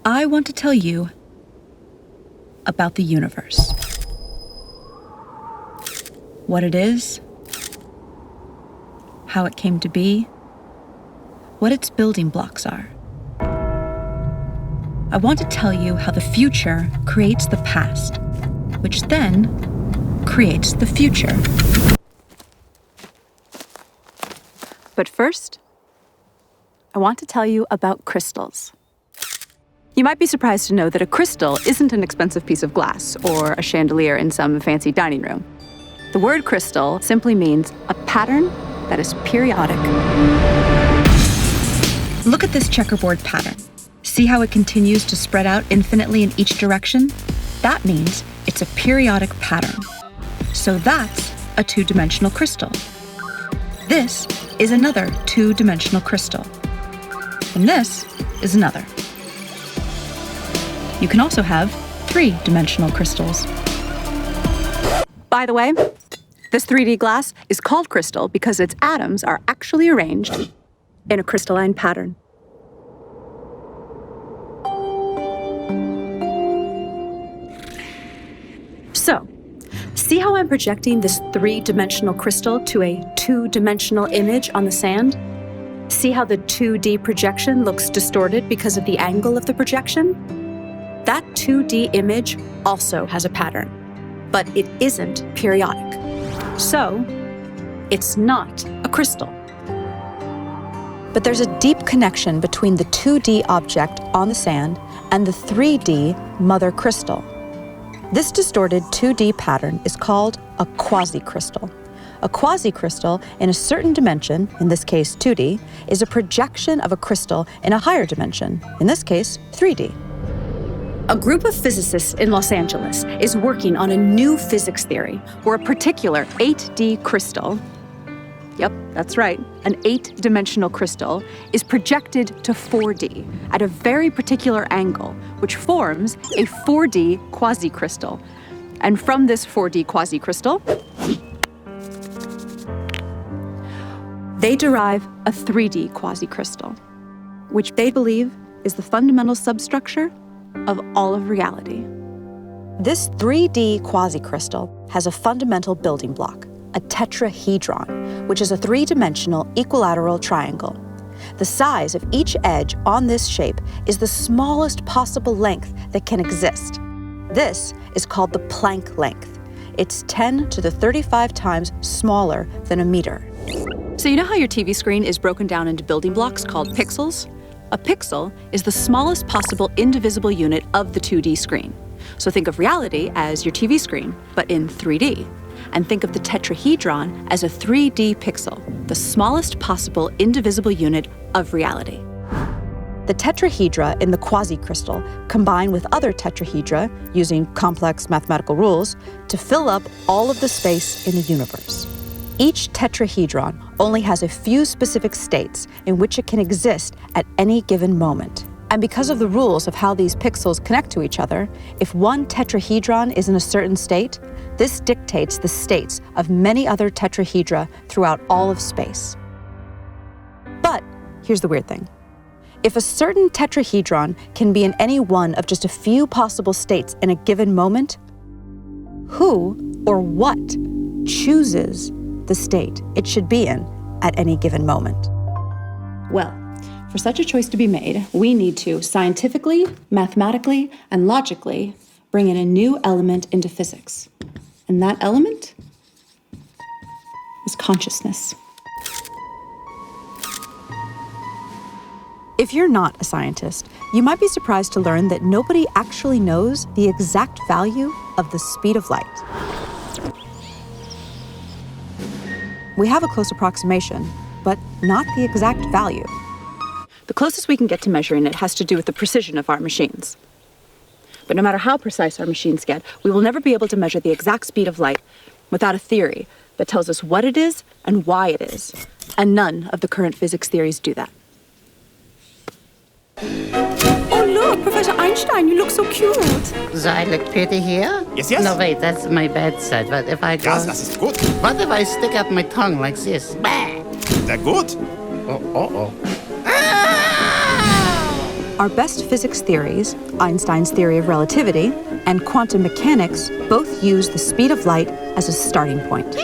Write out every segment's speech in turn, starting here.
I want to tell you about the universe. What it is, how it came to be, what its building blocks are. I want to tell you how the future creates the past, which then creates the future. But first, I want to tell you about crystals. You might be surprised to know that a crystal isn't an expensive piece of glass or a chandelier in some fancy dining room. The word crystal simply means a pattern that is periodic. Look at this checkerboard pattern. See how it continues to spread out infinitely in each direction? That means it's a periodic pattern. So that's a two-dimensional crystal. This is another two-dimensional crystal. And this is another. You can also have three-dimensional crystals. By the way, this 3D glass is called crystal because its atoms are actually arranged in a crystalline pattern. So, see how I'm projecting this three-dimensional crystal to a two-dimensional image on the sand? See how the 2D projection looks distorted because of the angle of the projection? That 2D image also has a pattern, but it isn't periodic. So, it's not a crystal. But there's a deep connection between the 2D object on the sand and the 3D mother crystal. This distorted 2D pattern is called a quasi-crystal. A quasi-crystal in a certain dimension, in this case 2D, is a projection of a crystal in a higher dimension, in this case 3D. A group of physicists in Los Angeles is working on a new physics theory where a particular 8D crystal, yep, that's right, an 8-dimensional crystal, is projected to 4D at a very particular angle, which forms a 4D quasi-crystal. And from this 4D quasi-crystal, they derive a 3D quasi-crystal, which they believe is the fundamental substructure of all of reality. This 3D quasi-crystal has a fundamental building block, a tetrahedron, which is a three-dimensional equilateral triangle. The size of each edge on this shape is the smallest possible length that can exist. This is called the Planck length. It's 10 to the 35 times smaller than a meter. So you know how your TV screen is broken down into building blocks called pixels? A pixel is the smallest possible indivisible unit of the 2D screen. So think of reality as your TV screen, but in 3D. And think of the tetrahedron as a 3D pixel, the smallest possible indivisible unit of reality. The tetrahedra in the quasi-crystal combine with other tetrahedra, using complex mathematical rules, to fill up all of the space in the universe. Each tetrahedron only has a few specific states in which it can exist at any given moment. And because of the rules of how these pixels connect to each other, if one tetrahedron is in a certain state, this dictates the states of many other tetrahedra throughout all of space. But here's the weird thing. If a certain tetrahedron can be in any one of just a few possible states in a given moment, who or what chooses the state it should be in at any given moment? Well, for such a choice to be made, we need to scientifically, mathematically, and logically bring in a new element into physics. And that element is consciousness. If you're not a scientist, you might be surprised to learn that nobody actually knows the exact value of the speed of light. We have a close approximation, but not the exact value. The closest we can get to measuring it has to do with the precision of our machines. But no matter how precise our machines get, we will never be able to measure the exact speed of light without a theory that tells us what it is and why it is. And none of the current physics theories do that. Oh, look, Professor Einstein, you look so cute. So I look pretty here? Yes, yes. No, wait, that's my bad side. But if I go... Ja, das ist gut. What if I stick out my tongue like this? Bah! Sehr gut. Oh. Our best physics theories, Einstein's theory of relativity, and quantum mechanics both use the speed of light as a starting point.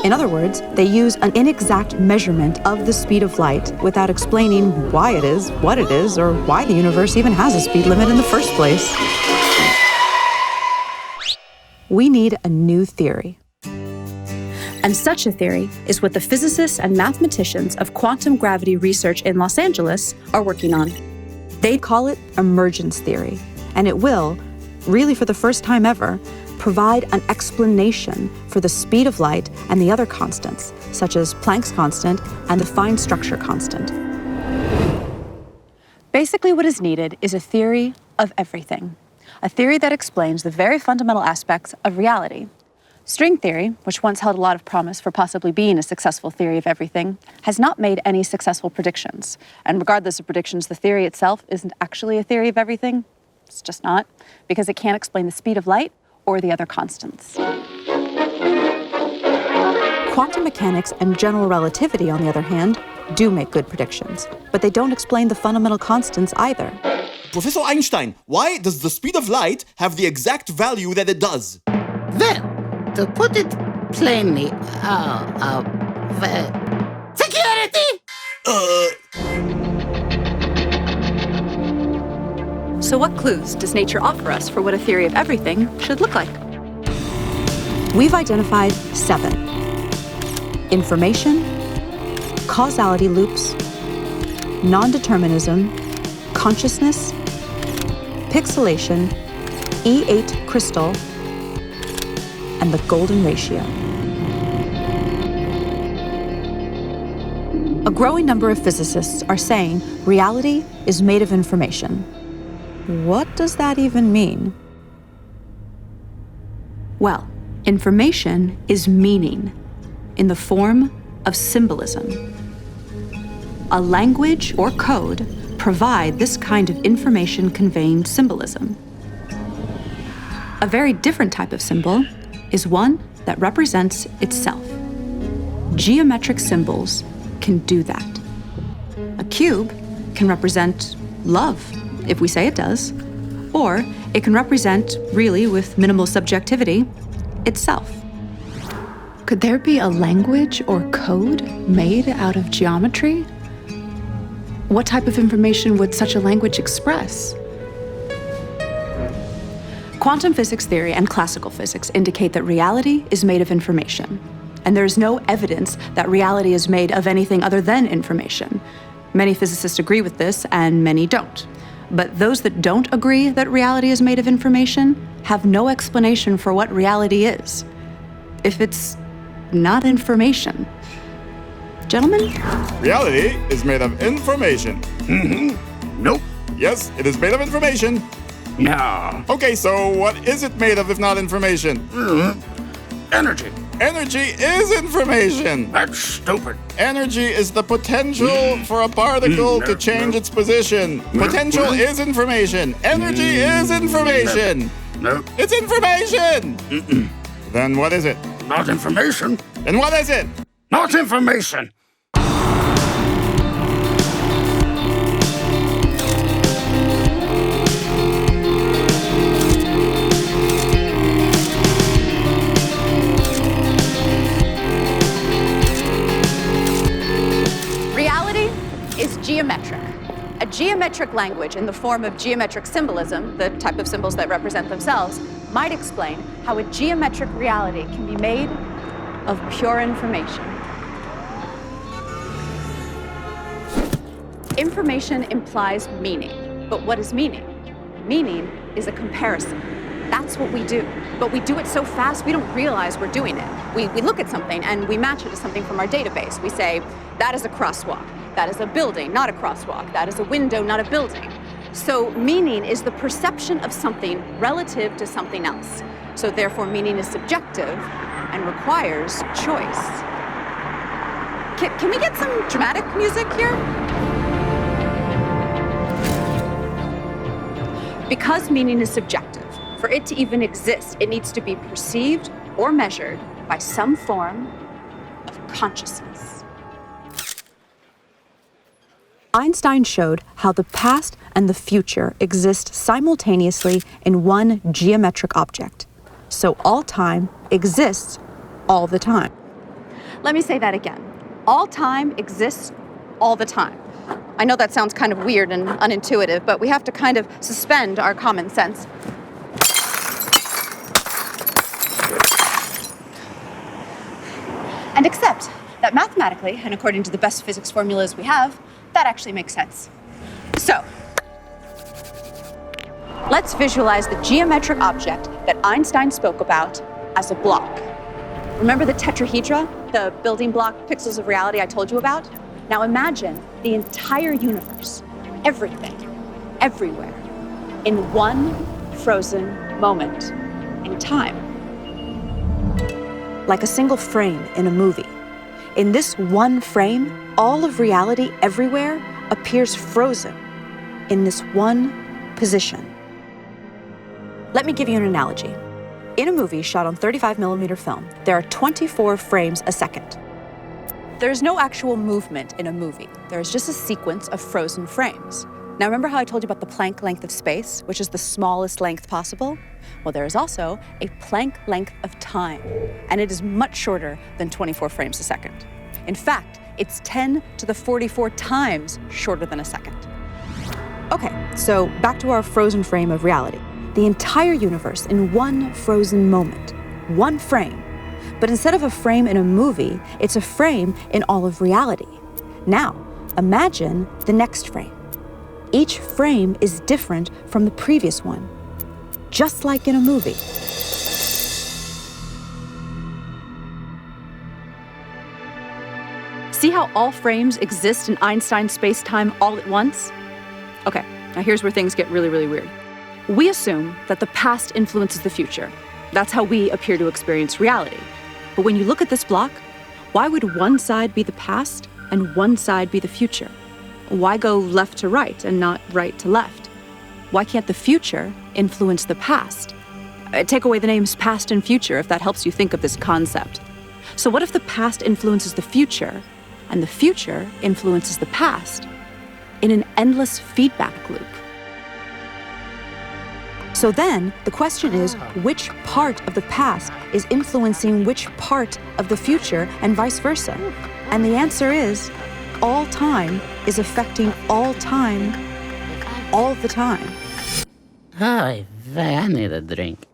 In other words, they use an inexact measurement of the speed of light without explaining why it is, what it is, or why the universe even has a speed limit in the first place. We need a new theory. And such a theory is what the physicists and mathematicians of quantum gravity research in Los Angeles are working on. They call it emergence theory, and it will, really for the first time ever, provide an explanation for the speed of light and the other constants, such as Planck's constant and the fine structure constant. Basically, what is needed is a theory of everything, a theory that explains the very fundamental aspects of reality. String theory, which once held a lot of promise for possibly being a successful theory of everything, has not made any successful predictions. And regardless of predictions, the theory itself isn't actually a theory of everything. It's just not, because it can't explain the speed of light or the other constants. Quantum mechanics and general relativity, on the other hand, do make good predictions, but they don't explain the fundamental constants either. Professor Einstein, why does the speed of light have the exact value that it does? Well, to put it plainly, security! So what clues does nature offer us for what a theory of everything should look like? We've identified 7. Information, causality loops, non-determinism, consciousness, pixelation, E8 crystal, and the golden ratio. A growing number of physicists are saying reality is made of information. What does that even mean? Well, information is meaning in the form of symbolism. A language or code provide this kind of information conveying symbolism. A very different type of symbol is one that represents itself. Geometric symbols can do that. A cube can represent love, if we say it does, or it can represent, really with minimal subjectivity, itself. Could there be a language or code made out of geometry? What type of information would such a language express? Quantum physics theory and classical physics indicate that reality is made of information, and there is no evidence that reality is made of anything other than information. Many physicists agree with this, and many don't. But those that don't agree that reality is made of information have no explanation for what reality is, if it's not information. Gentlemen? Reality is made of information. Nope. Yes, it is made of information. No. Okay, so what is it made of if not information? Energy. Energy is information. That's stupid. Energy is the potential for a particle to change its position. Potential is information. Energy is information. No. It's information. Then what is it? Not information. Then what is it? Not information. Geometric. A geometric language in the form of geometric symbolism, the type of symbols that represent themselves, might explain how a geometric reality can be made of pure information. Information implies meaning. But what is meaning? Meaning is a comparison. That's what we do. But we do it so fast, we don't realize we're doing it. We look at something and we match it to something from our database. We say, that is a crosswalk. That is a building, not a crosswalk. That is a window, not a building. So meaning is the perception of something relative to something else. So therefore, meaning is subjective and requires choice. Can we get some dramatic music here? Because meaning is subjective, for it to even exist, it needs to be perceived or measured by some form of consciousness. Einstein showed how the past and the future exist simultaneously in one geometric object. So all time exists all the time. Let me say that again. All time exists all the time. I know that sounds kind of weird and unintuitive, but we have to kind of suspend our common sense. And accept that mathematically, and according to the best physics formulas we have, that actually makes sense. So, let's visualize the geometric object that Einstein spoke about as a block. Remember the tetrahedra, the building block pixels of reality I told you about? Now imagine the entire universe, everything, everywhere, in one frozen moment in time. Like a single frame in a movie. In this one frame, all of reality everywhere appears frozen in this one position. Let me give you an analogy. In a movie shot on 35mm film, there are 24 frames a second. There is no actual movement in a movie. There is just a sequence of frozen frames. Now remember how I told you about the Planck length of space, which is the smallest length possible? Well, there is also a Planck length of time, and it is much shorter than 24 frames a second. In fact, it's 10 to the 44 times shorter than a second. Okay, so back to our frozen frame of reality. The entire universe in one frozen moment, one frame. But instead of a frame in a movie, it's a frame in all of reality. Now, imagine the next frame. Each frame is different from the previous one, just like in a movie. See how all frames exist in Einstein's space-time all at once? Okay, now here's where things get really, really weird. We assume that the past influences the future. That's how we appear to experience reality. But when you look at this block, why would one side be the past and one side be the future? Why go left to right and not right to left? Why can't the future influence the past? Take away the names past and future if that helps you think of this concept. So what if the past influences the future and the future influences the past in an endless feedback loop? So then, the question is, which part of the past is influencing which part of the future and vice versa? And the answer is, all time is affecting all time, all the time. Ay, I need a drink.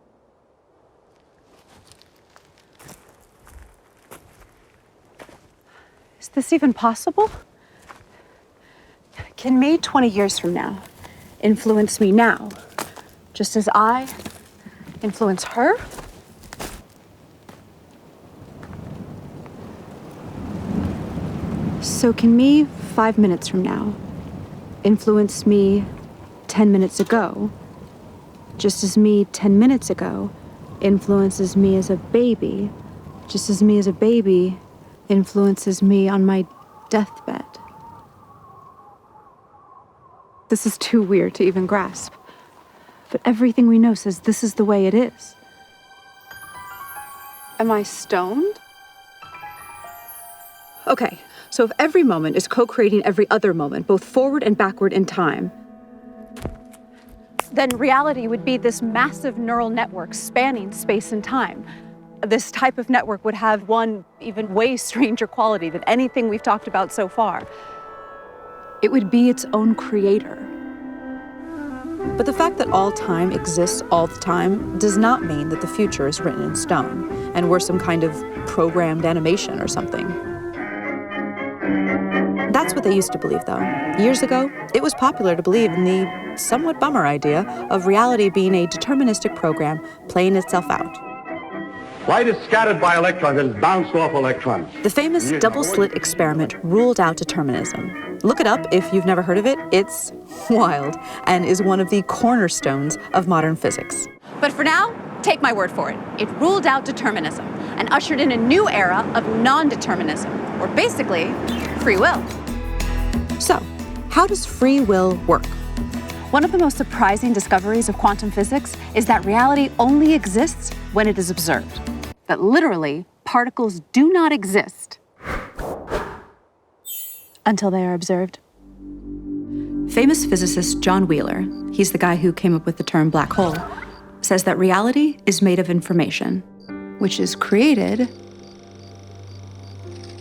Is this even possible? Can me 20 years from now influence me now, just as I influence her? So can me 5 minutes from now influence me 10 minutes ago, just as me 10 minutes ago influences me as a baby, just as me as a baby influences me on my deathbed? This is too weird to even grasp. But everything we know says this is the way it is. Am I stoned? Okay, so if every moment is co-creating every other moment, both forward and backward in time, then reality would be this massive neural network spanning space and time. This type of network would have one even way stranger quality than anything we've talked about so far. It would be its own creator. But the fact that all time exists all the time does not mean that the future is written in stone, and we're some kind of programmed animation or something. That's what they used to believe, though. Years ago, it was popular to believe in the somewhat bummer idea of reality being a deterministic program playing itself out. Light is scattered by electrons and is bounced off electrons. The famous double-slit experiment ruled out determinism. Look it up if you've never heard of it. It's wild and is one of the cornerstones of modern physics. But for now, take my word for it. It ruled out determinism and ushered in a new era of non-determinism, or basically, free will. So, how does free will work? One of the most surprising discoveries of quantum physics is that reality only exists when it is observed. That literally, particles do not exist until they are observed. Famous physicist John Wheeler, he's the guy who came up with the term black hole, says that reality is made of information, which is created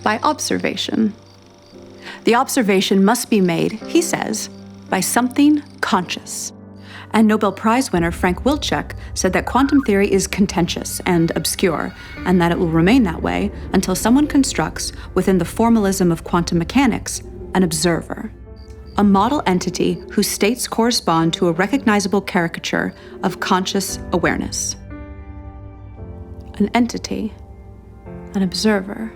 by observation. The observation must be made, he says, by something conscious. And Nobel Prize winner Frank Wilczek said that quantum theory is contentious and obscure, and that it will remain that way until someone constructs, within the formalism of quantum mechanics, an observer, a model entity whose states correspond to a recognizable caricature of conscious awareness. An entity, an observer.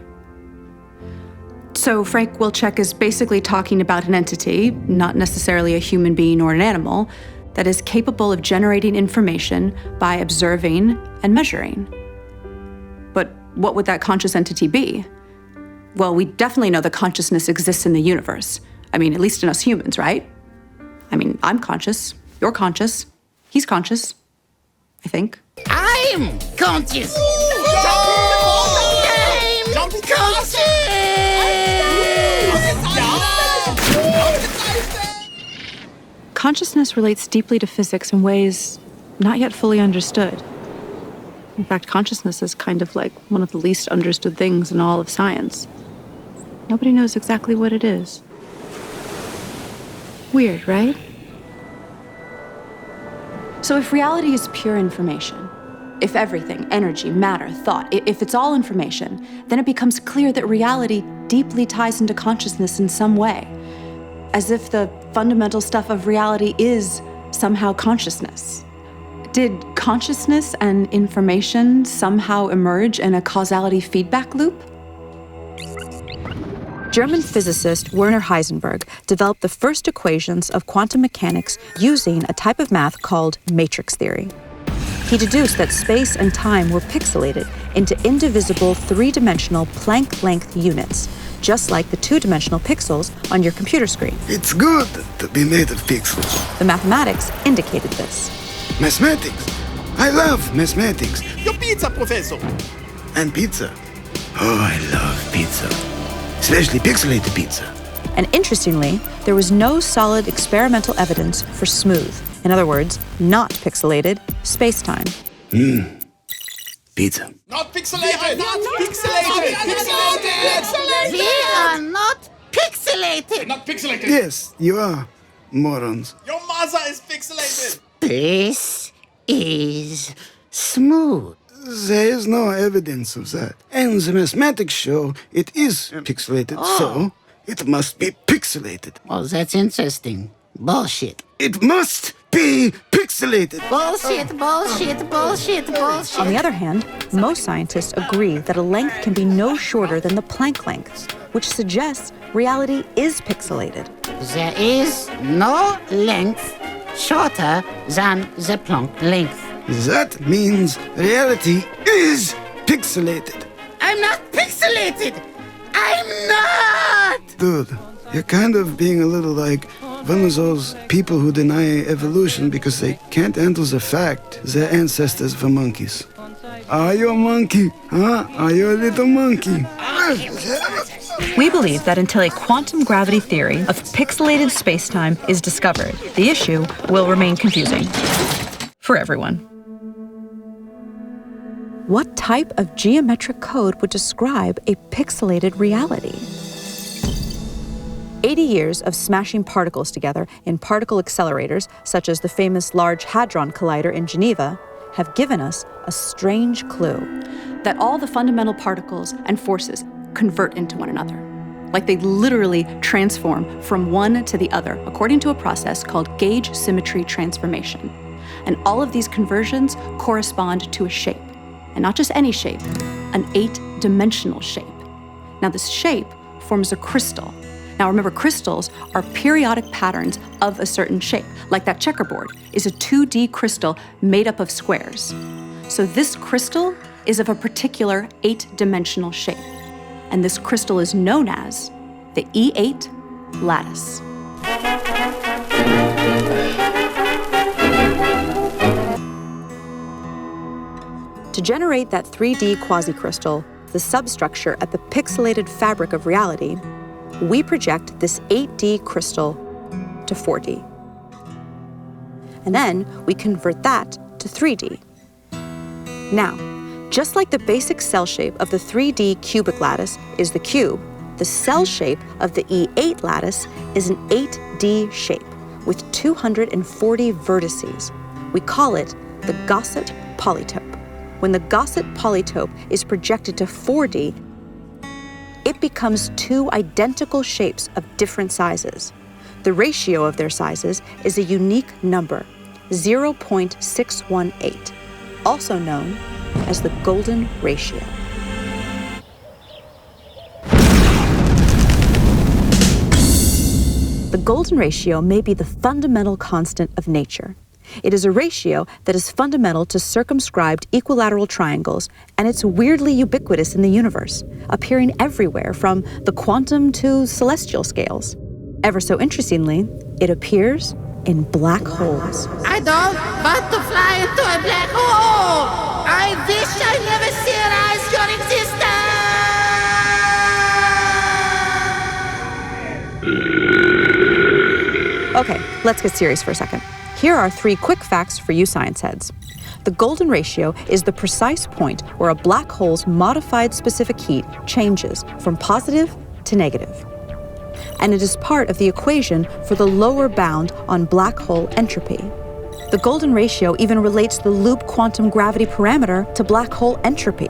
So Frank Wilczek is basically talking about an entity, not necessarily a human being or an animal, that is capable of generating information by observing and measuring. But what would that conscious entity be? Well, we definitely know that consciousness exists in the universe. I mean, at least in us humans, right? I mean, I'm conscious, you're conscious, he's conscious, I think. I'm conscious. I'm conscious. Consciousness relates deeply to physics in ways not yet fully understood. In fact, consciousness is kind of like one of the least understood things in all of science. Nobody knows exactly what it is. Weird, right? So if reality is pure information, if everything, energy, matter, thought, if it's all information, then it becomes clear that reality deeply ties into consciousness in some way, as if the fundamental stuff of reality is somehow consciousness. Did consciousness and information somehow emerge in a causality feedback loop? German physicist Werner Heisenberg developed the first equations of quantum mechanics using a type of math called matrix theory. He deduced that space and time were pixelated into indivisible three-dimensional Planck-length units, just like the two-dimensional pixels on your computer screen. It's good to be made of pixels. The mathematics indicated this. Mathematics. I love mathematics. Your pizza, Professor. And pizza. Oh, I love pizza. Especially pixelated pizza. And interestingly, there was no solid experimental evidence for smooth, in other words, not pixelated, space-time. Pizza. Not pixelated. Not pixelated. Pixelated. We are not pixelated. Not pixelated. Yes, you are, morons. Your mother is pixelated. This is smooth. There is no evidence of that. And the mathematics show it is pixelated, so it must be pixelated. Oh, that's interesting. Bullshit. It must be pixelated. Bullshit, bullshit, bullshit, bullshit. On the other hand, most scientists agree that a length can be no shorter than the Planck length, which suggests reality is pixelated. There is no length shorter than the Planck length. That means reality is pixelated. I'm not pixelated. I'm not. Dude, you're kind of being a little like one of those people who deny evolution because they can't handle the fact their ancestors were monkeys. Are you a monkey? Huh? Are you a little monkey? We believe that until a quantum gravity theory of pixelated spacetime is discovered, the issue will remain confusing for everyone. What type of geometric code would describe a pixelated reality? 80 years of smashing particles together in particle accelerators, such as the famous Large Hadron Collider in Geneva, have given us a strange clue that all the fundamental particles and forces convert into one another. Like they literally transform from one to the other, according to a process called gauge symmetry transformation. And all of these conversions correspond to a shape. And not just any shape, an 8-dimensional shape. Now this shape forms a crystal. Now remember, crystals are periodic patterns of a certain shape, like that checkerboard is a 2D crystal made up of squares. So this crystal is of a particular 8-dimensional shape, and this crystal is known as the E8 lattice. To generate that 3D quasicrystal, the substructure at the pixelated fabric of reality, we project this 8D crystal to 4D. And then we convert that to 3D. Now, just like the basic cell shape of the 3D cubic lattice is the cube, the cell shape of the E8 lattice is an 8D shape with 240 vertices. We call it the Gaussian polytope. When the Gaussian polytope is projected to 4D, it becomes two identical shapes of different sizes. The ratio of their sizes is a unique number, 0.618, also known as the golden ratio. The golden ratio may be the fundamental constant of nature. It is a ratio that is fundamental to circumscribed equilateral triangles, and it's weirdly ubiquitous in the universe, appearing everywhere from the quantum to celestial scales. Ever so interestingly, it appears in black holes. I don't want to fly into a black hole! I wish I never realized your existence! Okay, let's get serious for a second. Here are 3 quick facts for you science heads. The golden ratio is the precise point where a black hole's modified specific heat changes from positive to negative. And it is part of the equation for the lower bound on black hole entropy. The golden ratio even relates the loop quantum gravity parameter to black hole entropy.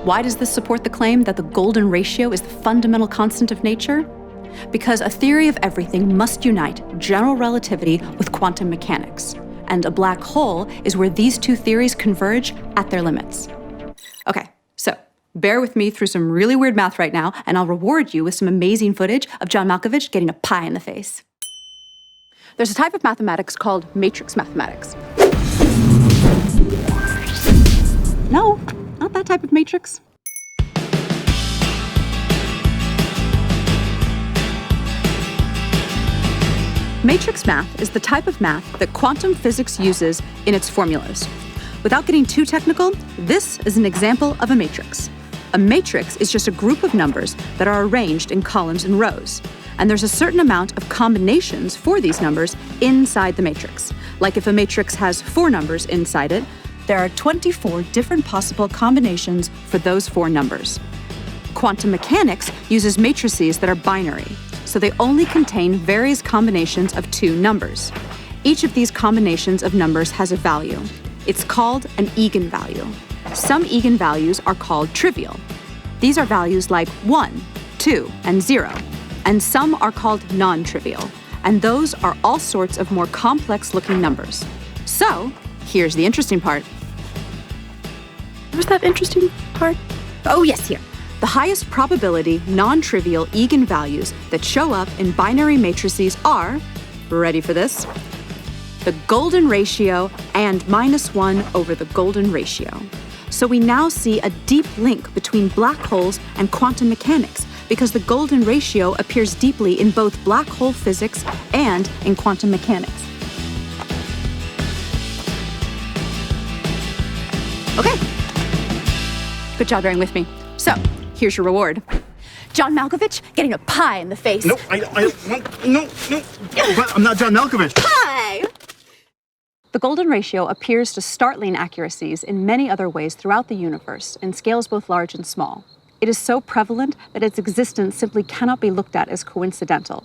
Why does this support the claim that the golden ratio is the fundamental constant of nature? Because a theory of everything must unite general relativity with quantum mechanics, and a black hole is where these two theories converge at their limits. Okay, so bear with me through some really weird math right now, and I'll reward you with some amazing footage of John Malkovich getting a pie in the face. There's a type of mathematics called matrix mathematics. No, not that type of matrix. Matrix math is the type of math that quantum physics uses in its formulas. Without getting too technical, this is an example of a matrix. A matrix is just a group of numbers that are arranged in columns and rows. And there's a certain amount of combinations for these numbers inside the matrix. Like if a matrix has 4 numbers inside it, there are 24 different possible combinations for those 4 numbers. Quantum mechanics uses matrices that are binary, so they only contain various combinations of 2 numbers. Each of these combinations of numbers has a value. It's called an eigenvalue. Some eigenvalues are called trivial. These are values like 1, 2, and 0. And some are called non-trivial, and those are all sorts of more complex-looking numbers. So, here's the interesting part. Where's that interesting part? Oh, yes, here. The highest probability non-trivial eigenvalues that show up in binary matrices are, ready for this, the golden ratio and -1 over the golden ratio. So we now see a deep link between black holes and quantum mechanics because the golden ratio appears deeply in both black hole physics and in quantum mechanics. Okay. Good job bearing with me. So, here's your reward. John Malkovich getting a pie in the face. No, I don't want, no. I'm not John Malkovich. Pie! The golden ratio appears to startling accuracies in many other ways throughout the universe in scales both large and small. It is so prevalent that its existence simply cannot be looked at as coincidental.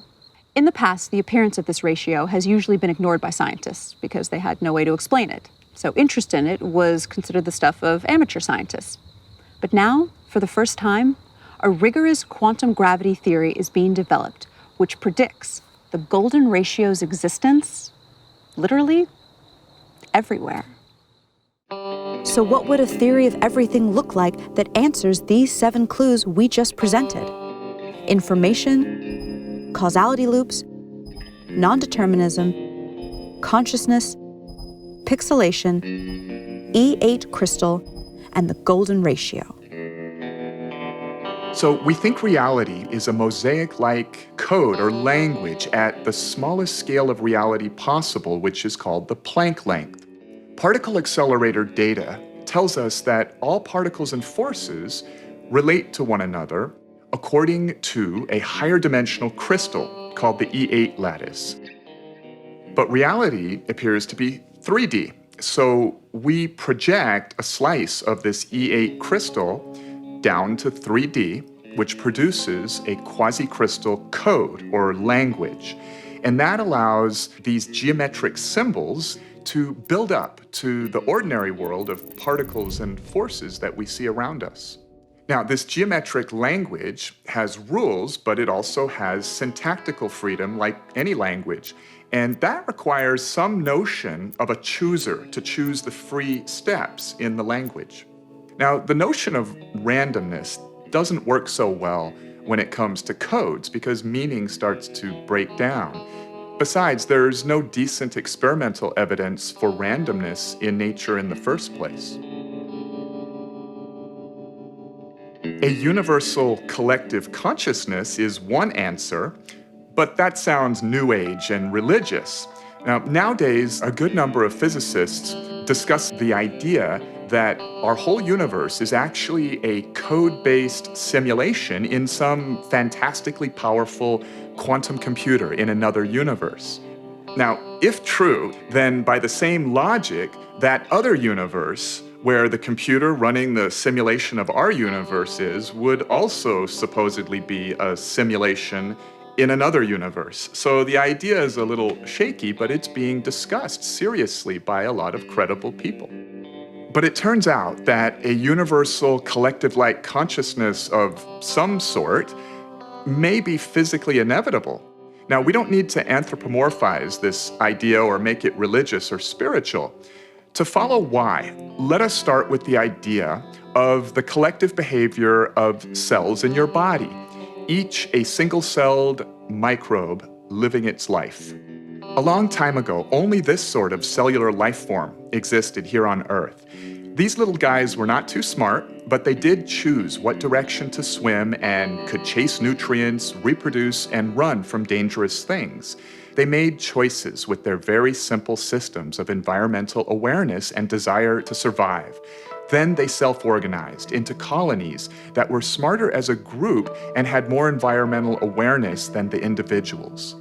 In the past, the appearance of this ratio has usually been ignored by scientists because they had no way to explain it. So interest in it was considered the stuff of amateur scientists. But now, for the first time, a rigorous quantum gravity theory is being developed, which predicts the golden ratio's existence, literally, everywhere. So what would a theory of everything look like that answers these 7 clues we just presented? Information, causality loops, non-determinism, consciousness, pixelation, E8 crystal, and the golden ratio. So we think reality is a mosaic-like code or language at the smallest scale of reality possible, which is called the Planck length. Particle accelerator data tells us that all particles and forces relate to one another according to a higher dimensional crystal called the E8 lattice. But reality appears to be 3D. So we project a slice of this E8 crystal down to 3D, which produces a quasi-crystal code or language. And that allows these geometric symbols to build up to the ordinary world of particles and forces that we see around us. Now, this geometric language has rules, but it also has syntactical freedom like any language. And that requires some notion of a chooser to choose the free steps in the language. Now, the notion of randomness doesn't work so well when it comes to codes because meaning starts to break down. Besides, there's no decent experimental evidence for randomness in nature in the first place. A universal collective consciousness is one answer, but that sounds New Age and religious. Now, nowadays, a good number of physicists discuss the idea that our whole universe is actually a code-based simulation in some fantastically powerful quantum computer in another universe. Now, if true, then by the same logic, that other universe where the computer running the simulation of our universe would also supposedly be a simulation in another universe. So the idea is a little shaky, but it's being discussed seriously by a lot of credible people. But it turns out that a universal collective-like consciousness of some sort may be physically inevitable. Now, we don't need to anthropomorphize this idea or make it religious or spiritual. To follow why, let us start with the idea of the collective behavior of cells in your body, each a single-celled microbe living its life. A long time ago, only this sort of cellular life form existed here on Earth. These little guys were not too smart, but they did choose what direction to swim and could chase nutrients, reproduce, and run from dangerous things. They made choices with their very simple systems of environmental awareness and desire to survive. Then they self-organized into colonies that were smarter as a group and had more environmental awareness than the individuals.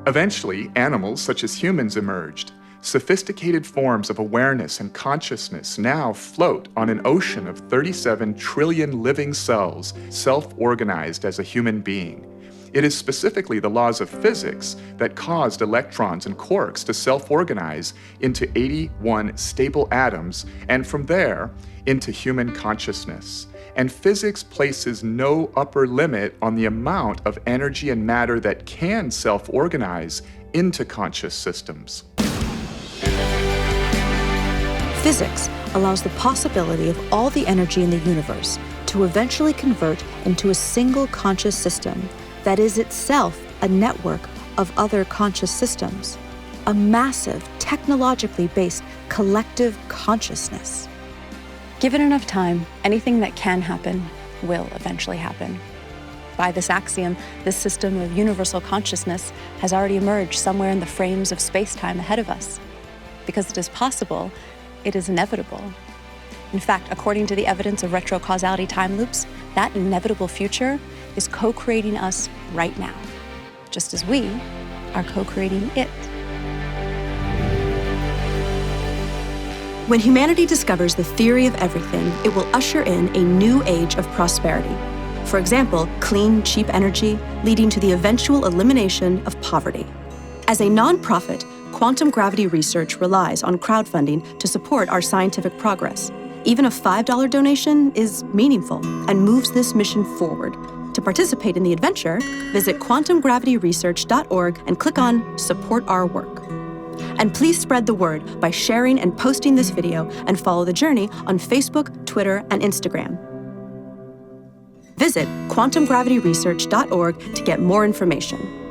Eventually, animals such as humans emerged. Sophisticated forms of awareness and consciousness now float on an ocean of 37 trillion living cells, self-organized as a human being. It is specifically the laws of physics that caused electrons and quarks to self-organize into 81 stable atoms, and from there, into human consciousness. And physics places no upper limit on the amount of energy and matter that can self-organize into conscious systems. Physics allows the possibility of all the energy in the universe to eventually convert into a single conscious system that is itself a network of other conscious systems, a massive, technologically based collective consciousness. Given enough time, anything that can happen will eventually happen. By this axiom, this system of universal consciousness has already emerged somewhere in the frames of space-time ahead of us. Because it is possible, it is inevitable. In fact, according to the evidence of retrocausality time loops, that inevitable future is co-creating us right now, just as we are co-creating it. When humanity discovers the theory of everything, it will usher in a new age of prosperity. For example, clean, cheap energy, leading to the eventual elimination of poverty. As a nonprofit, quantum gravity research relies on crowdfunding to support our scientific progress. Even a $5 donation is meaningful and moves this mission forward. To participate in the adventure, visit quantumgravityresearch.org and click on Support Our Work. And please spread the word by sharing and posting this video and follow the journey on Facebook, Twitter, and Instagram. Visit quantumgravityresearch.org to get more information.